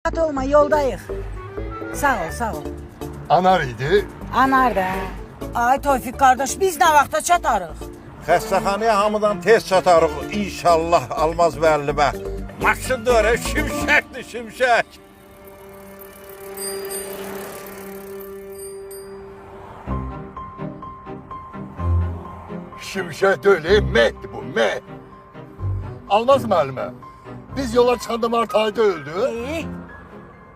Rahat olma, yoldayıq. Sağ ol, sağ ol. Anar idi. Anar da. Ay Tofiq qardaş, biz nə vaxta çatarıq? Xəstəxanaya hamıdan tez çatarıq inşallah Almaz müəllimə. Maşın dörə şimşəkdir, şimşək. Şimşek değil, mehdi bu, meh. Almaz müəllime. Biz yola çıkanda Mart ayda öldü.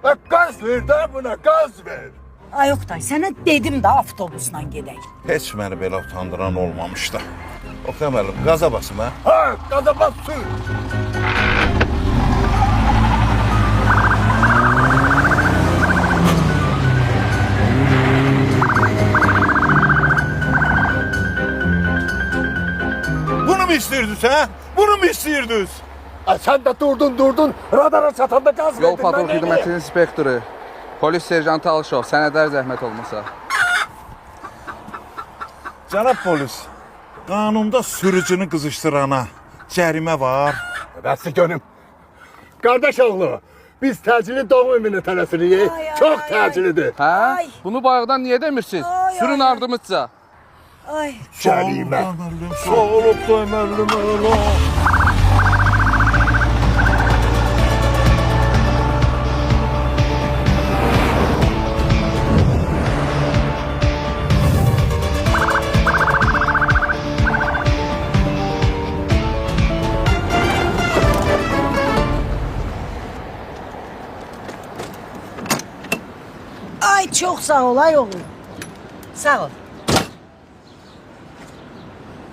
Ve gaz ver de buna, gaz ver. Ay Oktay, sənə dedim də avtobusla gedək. Heç məni belə utandıran olmamışdı. Oktay müəllim, qaza basım ha? Ha, gaza bas sür. Bunu mu istirdiniz ha? Bunu mu istirdiniz? Sen de durdun, radara çatanda gaz verdin. Yol patrul xidmətinin inspektoru, polis serjantı Alışov, sənədlər zəhmət olmasa. Cənab polis, qanunda sürücünü qızışdırana cərimə var. Bəsli gönüm. Kardeş oğlu, biz təcili doğum evine tələsirik. Ay, Çok ay, təcilidir. Hə? Ay. Bunu bayaqdan niyə demirsiniz? Ay, Sürün ay, ay. ardımızca. Ay. Cərimə. Sağ ol Oktay müəllim. Ay çox sağ ol ay oğlum. Sağ ol.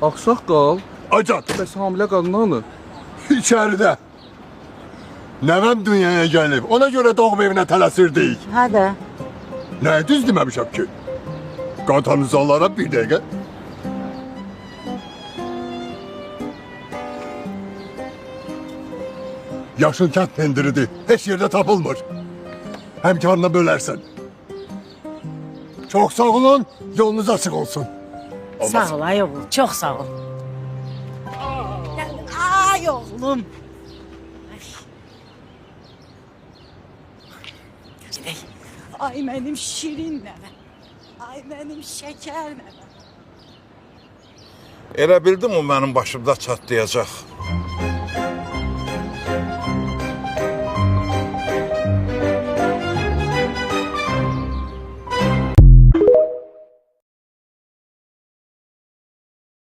Ağsaqqal, Acat, bəs hamilə qadınanı? içeride. Nəvəm dünyaya gəlib. Ona göre doğum evine tələsirdik. Hadi. Nə düz deməmişəm ki? Qatanızallara bir dəqiqə. Yaşıl kənd pendiridir. Heç yerdə tapılmır. Həmkarına bölərsən. Çok sağ olun, yolunuz açık olsun. Sağ ol ay oğlum, çox sağ ol. Ay oğlum. Gedək. Ay mənim şirin nəvəm. Ay mənim şəkər nəvəm. Elə bildim o mənim başımda çatlayacaq.